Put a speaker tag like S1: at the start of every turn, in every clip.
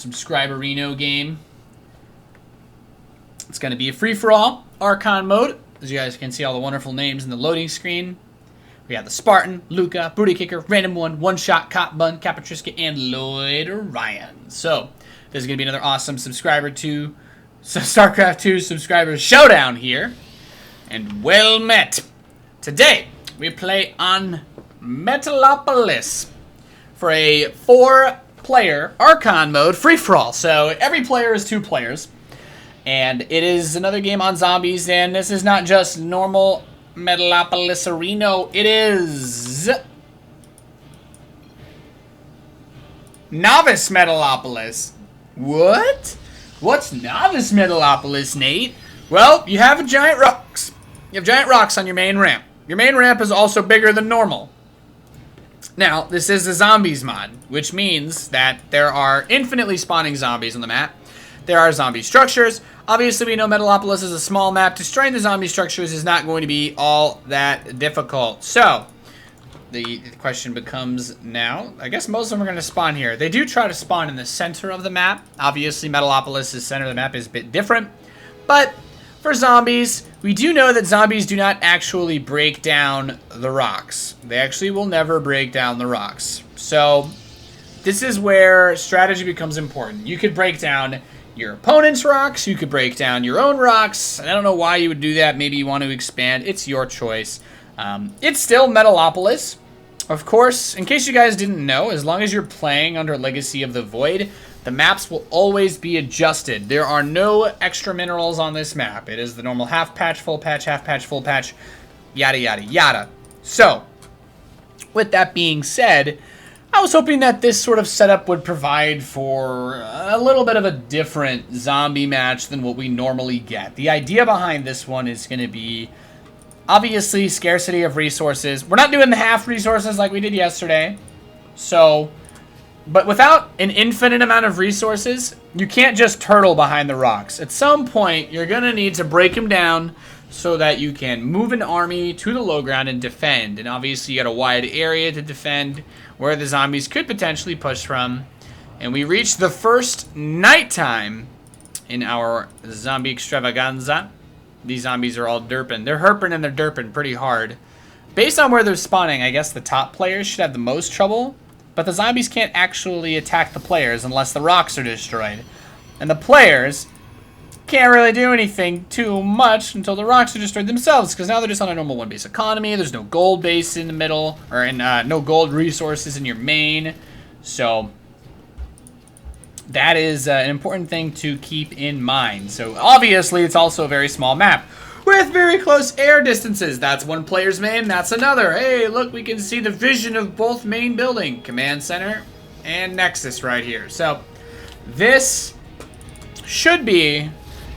S1: Subscriberino game. It's going to be a free-for-all Archon mode. As you guys can see all the wonderful names in the loading screen. We got the Spartan, Luca, Booty Kicker, Random One Shot, Cop Bun, Capatriska, and Lloyd Ryan. So, this is going to be another awesome StarCraft 2 subscribers showdown here. And well met. Today, we play on Metalopolis for a 4-player Archon mode free-for-all. So, every player is 2 players. And it is another game on zombies, and this is not just normal Metalopolis Arena. It is Novice Metalopolis. What? What's Novice Metalopolis, Nate? Well, you have giant rocks. You have giant rocks on your main ramp. Your main ramp is also bigger than normal. Now, this is a zombies mod, which means that there are infinitely spawning zombies on the map. There are zombie structures. Obviously, we know Metalopolis is a small map. Destroying the zombie structures is not going to be all that difficult. So, the question becomes now, I guess most of them are going to spawn here. They do try to spawn in the center of the map. Obviously, Metalopolis' center of the map is a bit different. But for zombies, we do know that zombies do not actually break down the rocks. They actually will never break down the rocks. So, this is where strategy becomes important. You could break down your opponent's rocks, you could break down your own rocks. I don't know why you would do that. Maybe you want to expand. It's your choice. It's still Metalopolis. Of course, in case you guys didn't know, as long as you're playing under Legacy of the Void, the maps will always be adjusted. There are no extra minerals on this map. It is the normal half patch, full patch, half patch, full patch, yada, yada, yada. So, with that being said, I was hoping that this sort of setup would provide for a little bit of a different zombie match than what we normally get. The idea behind this one is going to be, obviously, scarcity of resources. We're not doing the half resources like we did yesterday. So, but without an infinite amount of resources, you can't just turtle behind the rocks. At some point, you're going to need to break them down so that you can move an army to the low ground and defend. And obviously, you got a wide area to defend where the zombies could potentially push from. And we reached the first nighttime in our zombie extravaganza. These zombies are all derping. They're herping and they're derping pretty hard. Based on where they're spawning, I guess the top players should have the most trouble. But the zombies can't actually attack the players unless the rocks are destroyed. And the players can't really do anything too much until the rocks are destroyed themselves, because now they're just on a normal 1-base economy. There's no gold base in the middle, or no gold resources in your main. So that is an important thing to keep in mind. So obviously it's also a very small map with very close air distances. That's one player's main, that's another. Hey, look, we can see the vision of both main building, command center and nexus right here. So this should be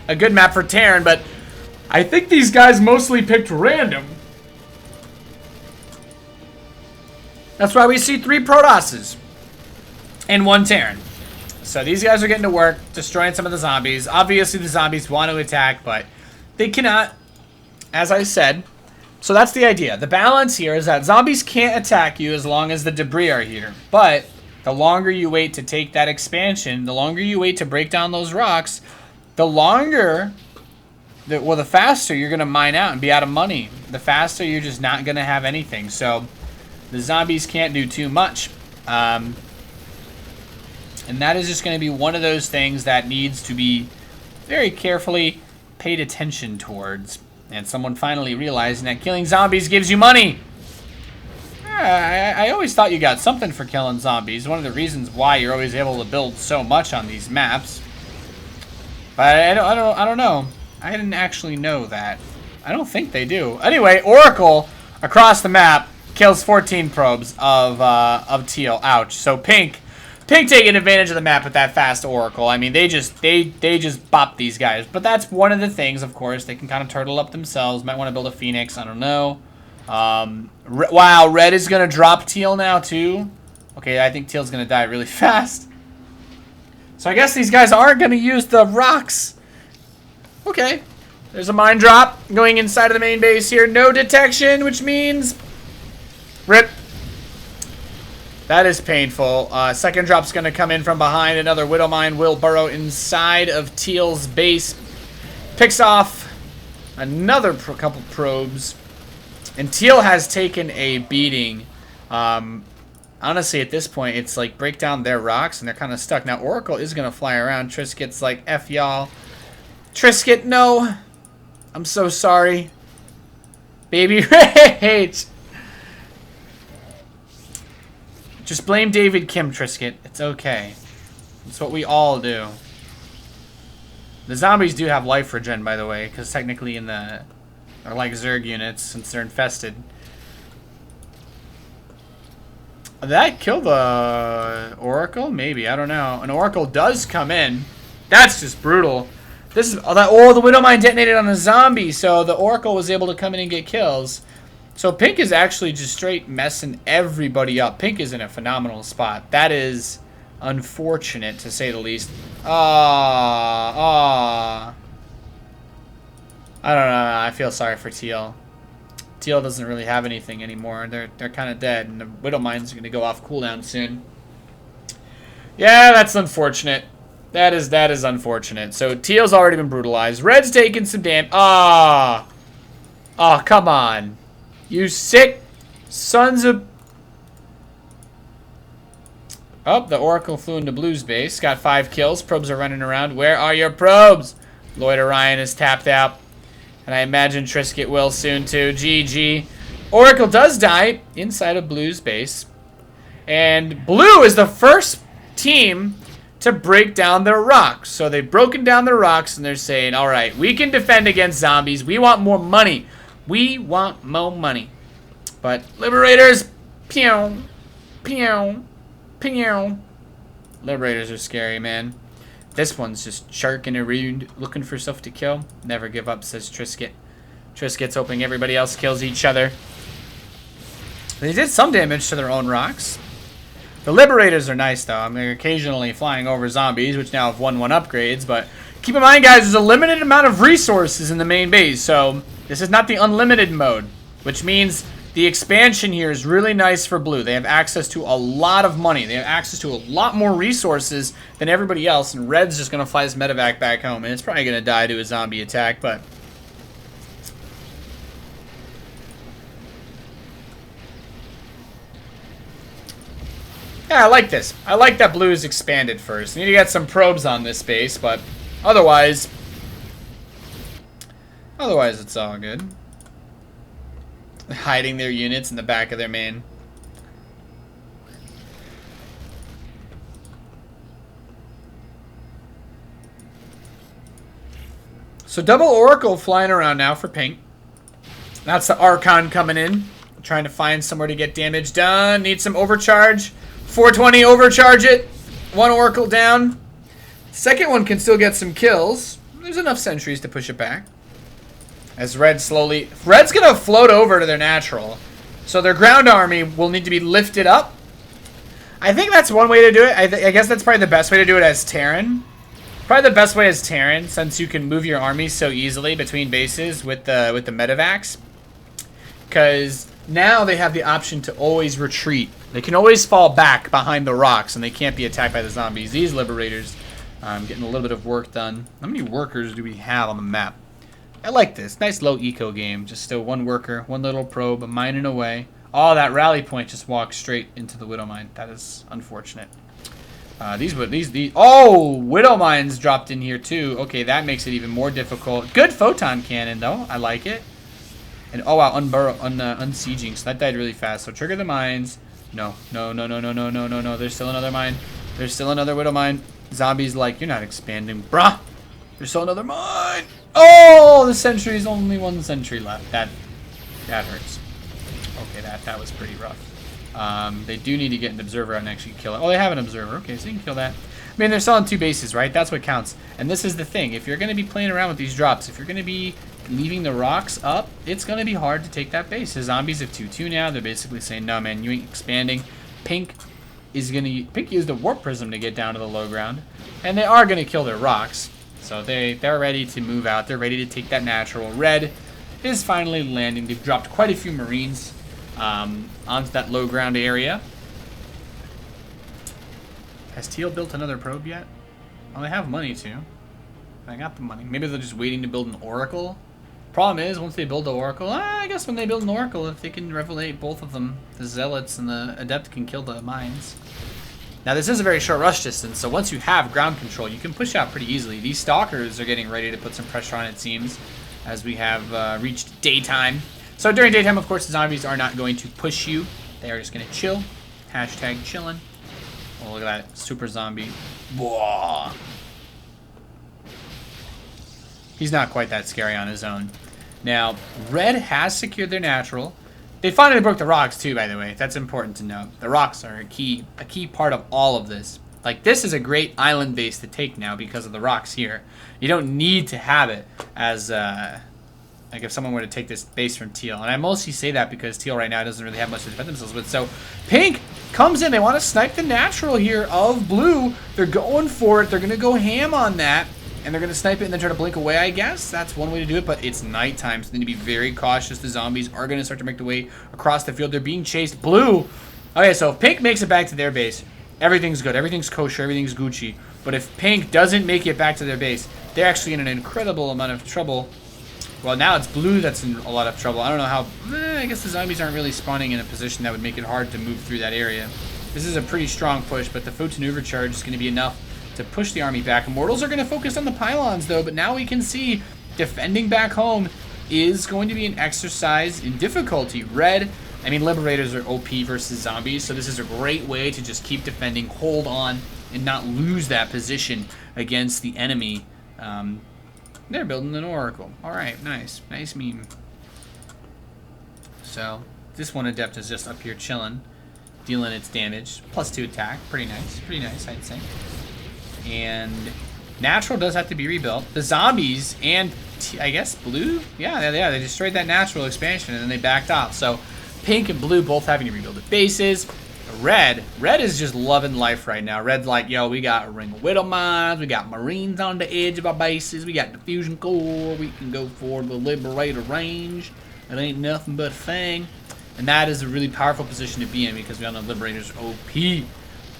S1: a good map for Terran, but I think these guys mostly picked random. That's why we see 3 Protosses and 1 Terran. So these guys are getting to work, destroying some of the zombies. Obviously the zombies want to attack, but they cannot, as I said. So that's the idea. The balance here is that zombies can't attack you as long as the debris are here. But the longer you wait to take that expansion, the longer you wait to break down those rocks, the faster you're going to mine out and be out of money. The faster you're just not going to have anything. So the zombies can't do too much. And that is just going to be one of those things that needs to be very carefully paid attention towards. And someone finally realizing that killing zombies gives you money. I always thought you got something for killing zombies. One of the reasons why you're always able to build so much on these maps. But I don't know. I didn't actually know that. I don't think they do. Anyway, Oracle across the map kills 14 probes of teal. Ouch. So Pink taking advantage of the map with that fast Oracle. I mean, they just bop these guys. But that's one of the things, of course. They can kind of turtle up themselves. Might want to build a Phoenix. I don't know. Wow, Red is going to drop Teal now, too. Okay, I think Teal's going to die really fast. So I guess these guys aren't going to use the rocks. Okay. There's a mine drop going inside of the main base here. No detection, which means RIP. That is painful. Second drop's going to come in from behind. Another Widow Mine will burrow inside of Teal's base. Picks off another couple probes. And Teal has taken a beating. Honestly, at this point, it's like break down their rocks and they're kind of stuck. Now, Oracle is going to fly around. Triscuit's like, F y'all. Triscuit, no. I'm so sorry. Baby rage. Just blame David Kim, Triscuit. It's okay. It's what we all do. The zombies do have life regen, by the way, because technically in the... They're like Zerg units, since they're infested. Did that kill the Oracle? Maybe, I don't know. An Oracle does come in. That's just brutal. This is... Oh, the Widow Mine detonated on a zombie, so the Oracle was able to come in and get kills. So Pink is actually just straight messing everybody up. Pink is in a phenomenal spot. That is unfortunate, to say the least. I don't know. I feel sorry for Teal. Teal doesn't really have anything anymore. They're kind of dead, and the Widow Mine's going to go off cooldown soon. Yeah, that's unfortunate. That is unfortunate. So Teal's already been brutalized. Red's taking some damage. Oh, come on. You sick sons of... Oh, the Oracle flew into Blue's base. Got 5 kills. Probes are running around. Where are your probes? Lloyd Orion is tapped out. And I imagine Triscuit will soon too. GG. Oracle does die inside of Blue's base. And Blue is the first team to break down their rocks. So they've broken down their rocks and they're saying, alright, we can defend against zombies. We want more money. We want more money. But Liberators, pew, pew, pew. Liberators are scary, man. This one's just sharking around, looking for stuff to kill. Never give up, says Triscuit. Triscuit's hoping everybody else kills each other. They did some damage to their own rocks. The Liberators are nice, though. I mean, they're occasionally flying over zombies, which now have 1/1 upgrades. But keep in mind, guys, there's a limited amount of resources in the main base. So this is not the unlimited mode, which means the expansion here is really nice for Blue. They have access to a lot of money. They have access to a lot more resources than everybody else. And Red's just going to fly his medevac back home. And it's probably going to die to a zombie attack, but... Yeah, I like this. I like that Blue is expanded first. We need to get some probes on this base, but otherwise it's all good. Hiding their units in the back of their main. So double Oracle flying around now for Pink. That's the Archon coming in. Trying to find somewhere to get damage done. Need some overcharge. 420 overcharge it. 1 Oracle down. Second one can still get some kills. There's enough sentries to push it back. As Red's going to float over to their natural. So their ground army will need to be lifted up. I think that's one way to do it. I guess that's probably the best way to do it as Terran. Probably the best way as Terran, since you can move your army so easily between bases with the medevacs. Because now they have the option to always retreat. They can always fall back behind the rocks, and they can't be attacked by the zombies. These Liberators, getting a little bit of work done. How many workers do we have on the map? I like this. Nice low eco game. Just still 1 worker, 1 little probe, mining away. Oh, that rally point just walked straight into the Widow Mine. That is unfortunate. Oh, Widow Mines dropped in here too. Okay, that makes it even more difficult. Good photon cannon though. I like it. And oh wow, unsieging. So that died really fast. So trigger the mines. No. There's still another mine. There's still another Widow Mine. Zombies like, you're not expanding, bruh. There's still another mine. Oh, the sentry's only 1 sentry left. That hurts. Okay, that was pretty rough. They do need to get an observer out and actually kill it. Oh, they have an observer. Okay, so you can kill that. I mean, they're selling 2 bases, right? That's what counts. And this is the thing. If you're going to be playing around with these drops, if you're going to be leaving the rocks up, it's going to be hard to take that base. The zombies have 2/2 now. They're basically saying, no, man, you ain't expanding. Pink used a warp prism to get down to the low ground. And they are going to kill their rocks. So they're ready to move out. They're ready to take that natural. Red is finally landing. They've dropped quite a few Marines onto that low ground area. Has Teal built another probe yet? Well, they have money to. I got the money. Maybe they're just waiting to build an oracle. Problem is, once they build the oracle, I guess when they build an oracle, if they can revelate both of them, the zealots and the adept can kill the mines. Now this is a very short rush distance, so once you have ground control, you can push out pretty easily. These stalkers are getting ready to put some pressure on, it seems, as we have reached daytime. So during daytime, of course, the zombies are not going to push you. They are just going to chill. Hashtag chillin'. Oh, look at that super zombie. Whoa. He's not quite that scary on his own. Now, red has secured their natural. They finally broke the rocks too, by the way. That's important to note. The rocks are a key part of all of this. Like, this is a great island base to take now because of the rocks here. You don't need to have it as, like if someone were to take this base from Teal. And I mostly say that because Teal right now doesn't really have much to defend themselves with. So, Pink comes in. They want to snipe the natural here of Blue. They're going for it. They're going to go ham on that. And they're going to snipe it and then try to blink away, I guess. That's one way to do it, but it's nighttime, so they need to be very cautious. The zombies are going to start to make their way across the field. They're being chased. Blue! Okay, so if Pink makes it back to their base, everything's good. Everything's kosher. Everything's Gucci. But if Pink doesn't make it back to their base, they're actually in an incredible amount of trouble. Well, now it's Blue that's in a lot of trouble. I don't know how... I guess the zombies aren't really spawning in a position that would make it hard to move through that area. This is a pretty strong push, but the Photon overcharge is going to be enough to push the army back. Immortals are going to focus on the pylons, though, but now we can see defending back home is going to be an exercise in difficulty. Red, I mean, Liberators are OP versus zombies, so this is a great way to just keep defending, hold on, and not lose that position against the enemy. They're building an oracle. All right, nice. Nice meme. So, this one Adept is just up here chilling, dealing its damage. +2 attack. Pretty nice, I'd say. And natural does have to be rebuilt. The zombies and I guess Blue, yeah, they destroyed that natural expansion and then they backed off. So Pink and Blue both having to rebuild their bases. Red is just loving life right now. Red's like, yo, we got a ring of widow mines, we got marines on the edge of our bases, we got diffusion core, we can go for the liberator range. It ain't nothing but a thing. And that is a really powerful position to be in because we all know Liberators are OP.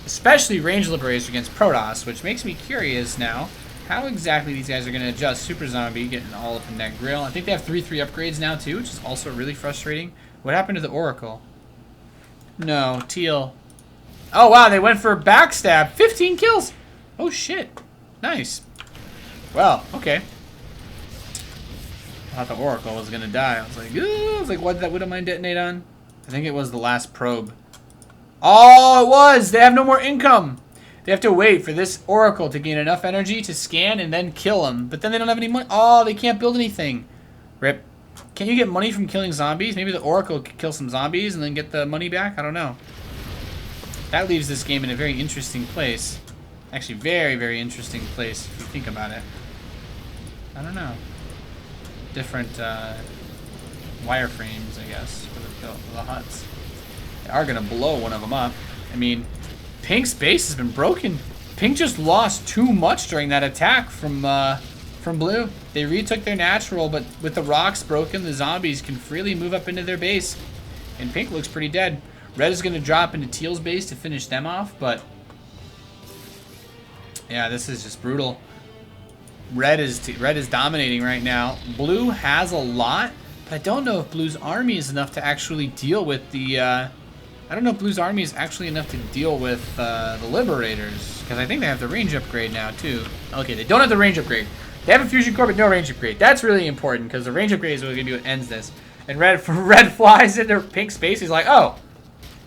S1: Especially range Liberators against Protoss, which makes me curious now how exactly these guys are going to adjust. Super Zombie getting all up in that grill. I think they have 3/3 upgrades now too, which is also really frustrating. What happened to the Oracle? No, Teal. Oh wow, they went for backstab. 15 kills. Oh shit. Nice. Well, okay. I thought the Oracle was going to die. I was like, ooh. I was like, what did that Widow Mine detonate on? I think it was the last probe. Oh, it was! They have no more income! They have to wait for this Oracle to gain enough energy to scan and then kill them. But then they don't have any money. Oh, they can't build anything. Rip. Can you get money from killing zombies? Maybe the Oracle could kill some zombies and then get the money back? I don't know. That leaves this game in a very interesting place. Actually, very, very interesting place if you think about it. I don't know. Different wireframes, I guess, for the huts. They are going to blow one of them up. I mean, Pink's base has been broken. Pink just lost too much during that attack from Blue. They retook their natural, but with the rocks broken, the zombies can freely move up into their base. And Pink looks pretty dead. Red is going to drop into Teal's base to finish them off, but... yeah, this is just brutal. Red is dominating right now. Blue has a lot, but I don't know if Blue's army is enough to actually deal with the... I don't know if Blue's army is actually enough to deal with the Liberators, because I think they have the range upgrade now, too. Okay, they don't have the range upgrade. They have a fusion core, but no range upgrade. That's really important, because the range upgrade is what going to be what ends this. And Red flies into Pink's base. He's like, oh,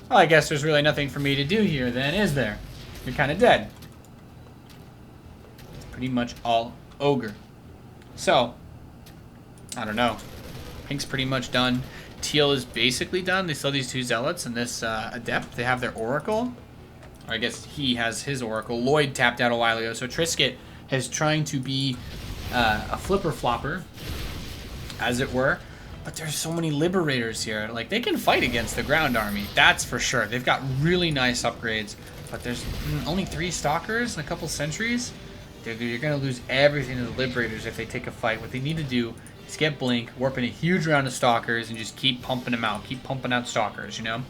S1: well, I guess there's really nothing for me to do here, then, is there? You're kind of dead. It's pretty much all ogre. So, I don't know. Pink's pretty much done. Teal is basically done. They still have these two zealots and this adept. They have their oracle. Or I guess he has his oracle. Lloyd tapped out a while ago. So Trisket is trying to be a flipper-flopper, as it were. But there's so many Liberators here. Like, they can fight against the ground army. That's for sure. They've got really nice upgrades. But there's only 3 stalkers and a couple sentries. You're going to lose everything to the Liberators if they take a fight. What they need to do is get Blink, warp in a huge round of stalkers, and just keep pumping them out. Keep pumping out stalkers, you know?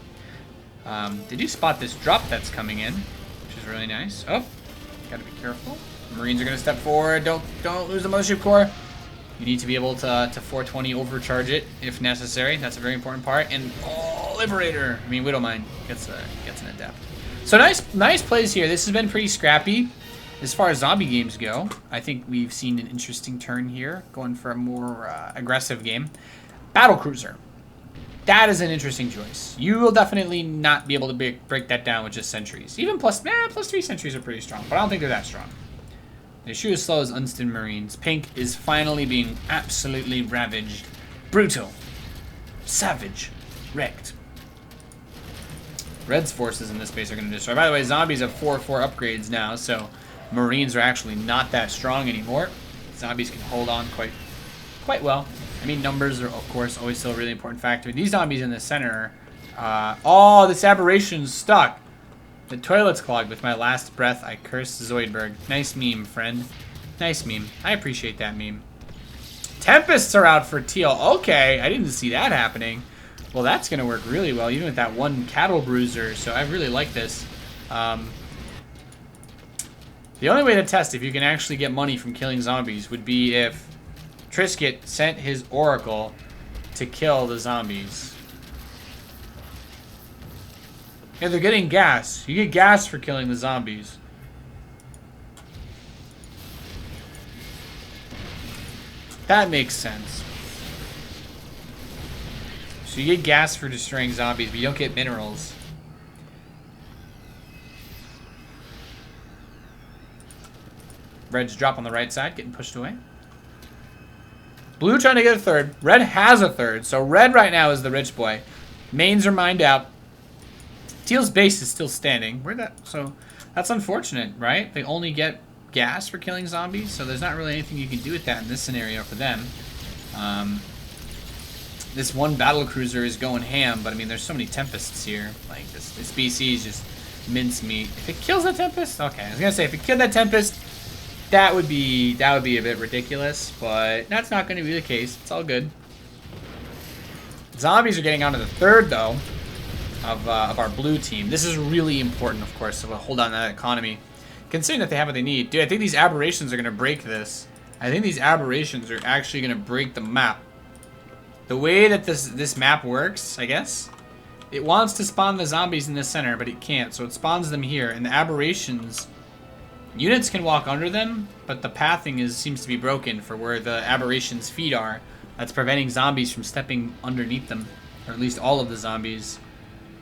S1: Did you spot this drop that's coming in? Which is really nice. Oh, gotta be careful. Marines are gonna step forward. Don't lose the mothership core. You need to be able to 420 overcharge it if necessary. That's a very important part. And Liberator. I mean, Widowmine gets an adept. So nice plays here. This has been pretty scrappy as far as zombie games go. I think we've seen an interesting turn here, going for a more aggressive game. Battlecruiser. That is an interesting choice. You will definitely not be able to break that down with just sentries. Even plus 3 sentries are pretty strong, but I don't think they're that strong. They shoot as slow as Unston Marines. Pink is finally being absolutely ravaged. Brutal. Savage. Wrecked. Red's forces in this base are going to destroy. By the way, zombies have 4/4 upgrades now, so Marines are actually not that strong anymore. Zombies can hold on quite well. I mean, numbers are, of course, always still a really important factor. These zombies in the center, this aberration's stuck. The toilet's clogged. With my last breath, I cursed Zoidberg. Nice meme, friend. Nice meme. I appreciate that meme. Tempests are out for Teal. Okay, I didn't see that happening. Well, that's going to work really well, even with that one cattle bruiser, so I really like this. The only way to test if you can actually get money from killing zombies would be if Trisket sent his Oracle to kill the zombies. Yeah, they're getting gas. You get gas for killing the zombies. That makes sense. So you get gas for destroying zombies, but you don't get minerals. Red's drop on the right side, getting pushed away. Blue trying to get a third. Red has a third, so red right now is the rich boy. Mains are mined out. Teal's base is still standing. So that's unfortunate, right? They only get gas for killing zombies, so there's not really anything you can do with that in this scenario for them. This one battlecruiser is going ham, but I mean, there's so many tempests here. Like this BC is just mincemeat. If it kills the tempest, okay. I was gonna say if it killed that tempest, that would be a bit ridiculous, but that's not going to be the case. It's all good. Zombies are getting onto the third though of our blue team. This is really important, of course, so we'll hold on to that economy. Considering that they have what they need. Dude, I think these aberrations are going to break this. I think these aberrations are actually going to break the map. The way that this map works, I guess, it wants to spawn the zombies in the center, but it can't. So it spawns them here, and the aberrations, units can walk under them, but the pathing seems to be broken for where the aberrations' feet are. That's preventing zombies from stepping underneath them, or at least all of the zombies.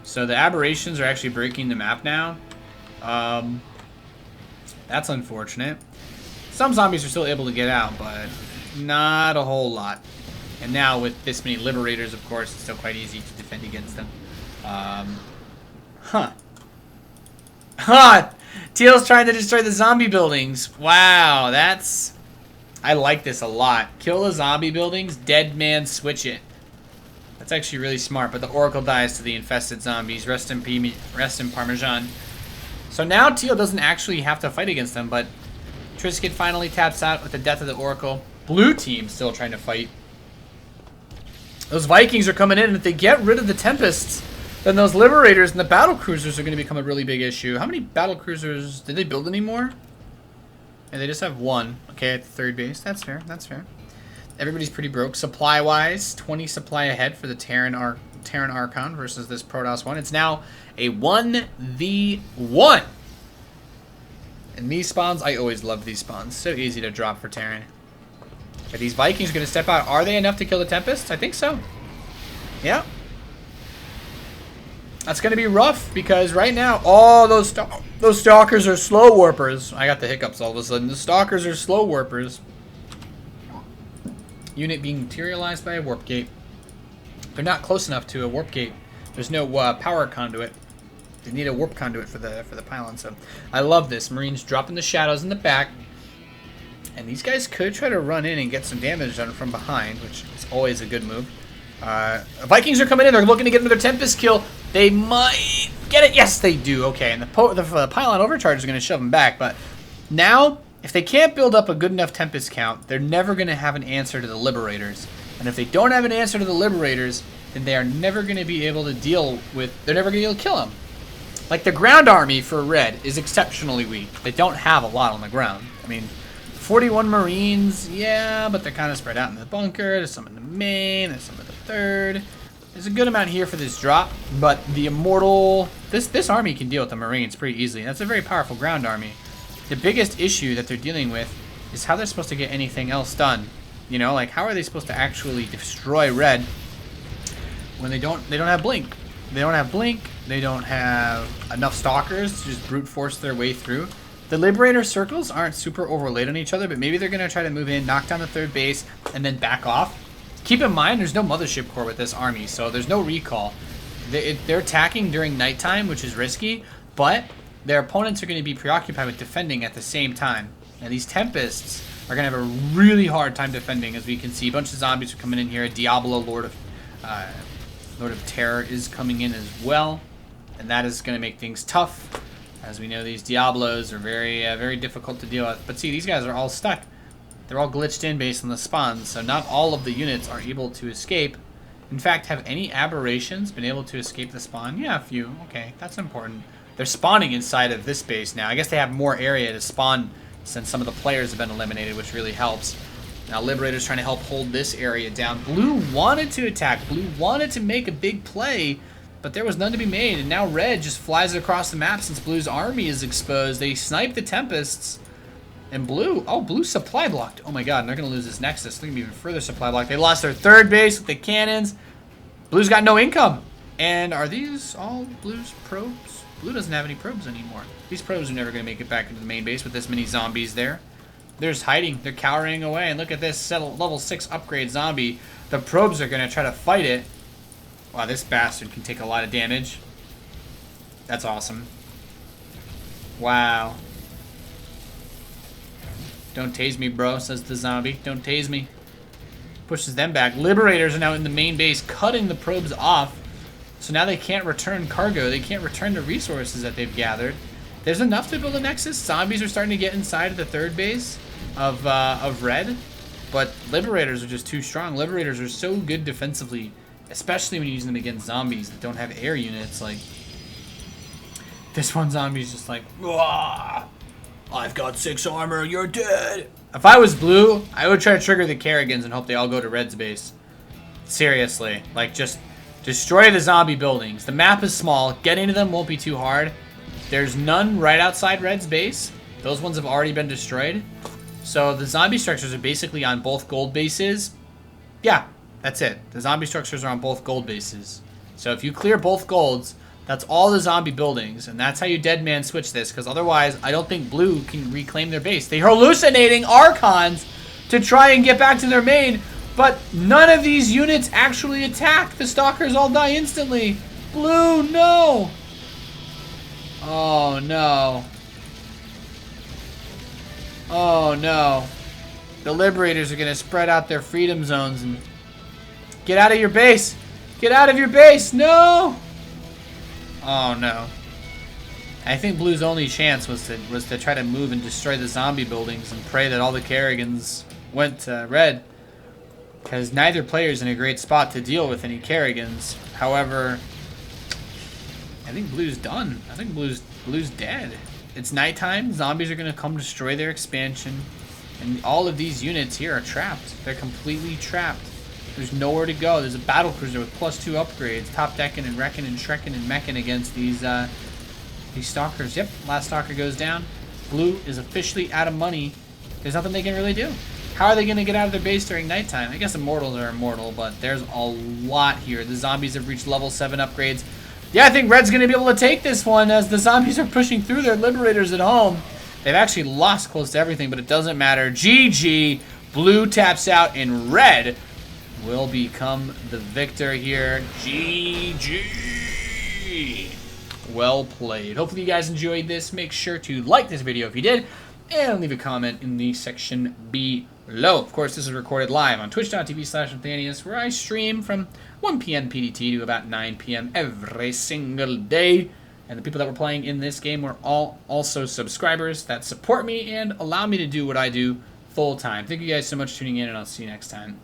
S1: So the aberrations are actually breaking the map now. That's unfortunate. Some zombies are still able to get out, but not a whole lot. And now with this many liberators, of course, it's still quite easy to defend against them. Teal's trying to destroy the zombie buildings. Wow, I like this a lot. Kill the zombie buildings, dead man switch it. That's actually really smart, but the Oracle dies to the infested zombies. Rest in Parmesan. So now Teal doesn't actually have to fight against them, but Trisket finally taps out with the death of the Oracle. Blue team still trying to fight. Those Vikings are coming in, and if they get rid of the Tempests, then those Liberators and the Battlecruisers are going to become a really big issue. How many Battlecruisers? Did they build any more? Yeah, they just have one. Okay, at the third base. That's fair. That's fair. Everybody's pretty broke. Supply-wise, 20 supply ahead for the Terran Archon versus this Protoss 1. It's now a 1v1. And these spawns, I always love these spawns. So easy to drop for Terran. Are these Vikings going to step out? Are they enough to kill the Tempest? I think so. Yeah. That's going to be rough because right now, those Stalkers are slow warpers. I got the hiccups all of a sudden. The Stalkers are slow warpers. Unit being materialized by a warp gate. They're not close enough to a warp gate. There's no power conduit. They need a warp conduit for the pylon. So I love this. Marines dropping the shadows in the back. And these guys could try to run in and get some damage done from behind, which is always a good move. Vikings are coming in. They're looking to get another Tempest kill. They might get it. Yes, they do. Okay, and the pylon overcharge is going to shove them back. But now, if they can't build up a good enough Tempest count, they're never going to have an answer to the Liberators. And if they don't have an answer to the Liberators, then they are never going to be able to deal with... They're never going to be able to kill them. Like, the ground army for red is exceptionally weak. They don't have a lot on the ground. I mean, 41 Marines, yeah, but they're kind of spread out in the bunker. There's some in the main, there's some in the third. There's a good amount here for this drop, but the Immortal... This army can deal with the Marines pretty easily. That's a very powerful ground army. The biggest issue that they're dealing with is how they're supposed to get anything else done. You know, like, how are they supposed to actually destroy red when they don't have blink? They don't have blink. They don't have enough stalkers to just brute force their way through. The Liberator circles aren't super overlaid on each other, but maybe they're going to try to move in, knock down the third base, and then back off. Keep in mind, there's no Mothership Core with this army, so there's no recall. They're attacking during nighttime, which is risky, but their opponents are going to be preoccupied with defending at the same time. And these Tempests are going to have a really hard time defending, as we can see. A bunch of zombies are coming in here. Diablo, Lord of Terror, is coming in as well, and that is going to make things tough. As we know, these Diablos are very difficult to deal with. But see, these guys are all stuck. They're all glitched in based on the spawns, so not all of the units are able to escape. In fact, have any aberrations been able to escape the spawn? Yeah, a few. Okay, that's important. They're spawning inside of this base now. I guess they have more area to spawn since some of the players have been eliminated, which really helps. Now, Liberator's trying to help hold this area down. Blue wanted to attack. Blue wanted to make a big play, but there was none to be made. And now Red just flies across the map since Blue's army is exposed. They snipe the Tempests. And Blue, oh, Blue supply blocked. Oh my god, and they're going to lose this Nexus. They're going to be even further supply blocked. They lost their third base with the cannons. Blue's got no income. And are these all Blue's probes? Blue doesn't have any probes anymore. These probes are never going to make it back into the main base with this many zombies there. They're just hiding. They're cowering away. And look at this level 6 upgrade zombie. The probes are going to try to fight it. Wow, this bastard can take a lot of damage. That's awesome. Wow. Don't tase me, bro, says the zombie. Don't tase me. Pushes them back. Liberators are now in the main base, cutting the probes off. So now they can't return cargo. They can't return the resources that they've gathered. There's enough to build a Nexus. Zombies are starting to get inside of the third base of Red. But Liberators are just too strong. Liberators are so good defensively, especially when you're using them against zombies that don't have air units. Like, this one zombie's just like, "Wah! I've got 6 armor, you're dead." If I was Blue, I would try to trigger the Kerrigans and hope they all go to Red's base. Seriously. Like, just destroy the zombie buildings. The map is small. Getting to them won't be too hard. There's none right outside Red's base. Those ones have already been destroyed. So the zombie structures are basically on both gold bases. Yeah, that's it. The zombie structures are on both gold bases. So if you clear both golds, that's all the zombie buildings, and that's how you dead man switch this, because otherwise I don't think Blue can reclaim their base. They're hallucinating Archons to try and get back to their main, but none of these units actually attack. The Stalkers all die instantly. Blue, no! Oh, no. Oh, no. The Liberators are going to spread out their freedom zones and get out of your base. Get out of your base. No! Oh, no. I think Blue's only chance was to try to move and destroy the zombie buildings and pray that all the Kerrigans went to Red, because neither player's in a great spot to deal with any Kerrigans. However, I think Blue's done. I think Blue's dead. It's nighttime. Zombies are going to come destroy their expansion, and all of these units here are trapped. They're completely trapped. There's nowhere to go. There's a battlecruiser with +2 upgrades, top decking and wrecking and shrekking and meching against these stalkers. Yep, last stalker goes down. Blue is officially out of money. There's nothing they can really do. How are they going to get out of their base during nighttime? I guess Immortals are immortal, but there's a lot here. The zombies have reached level 7 upgrades. Yeah, I think Red's going to be able to take this one as the zombies are pushing through their Liberators at home. They've actually lost close to everything, but it doesn't matter. GG. Blue taps out, and Red will become the victor here. GG. Well played. Hopefully you guys enjoyed this. Make sure to like this video if you did, and leave a comment in the section below. Of course, this is recorded live on twitch.tv/Nathanias, where I stream from 1 p.m. PDT to about 9 p.m. every single day. And the people that were playing in this game were all also subscribers that support me and allow me to do what I do full time. Thank you guys so much for tuning in, and I'll see you next time.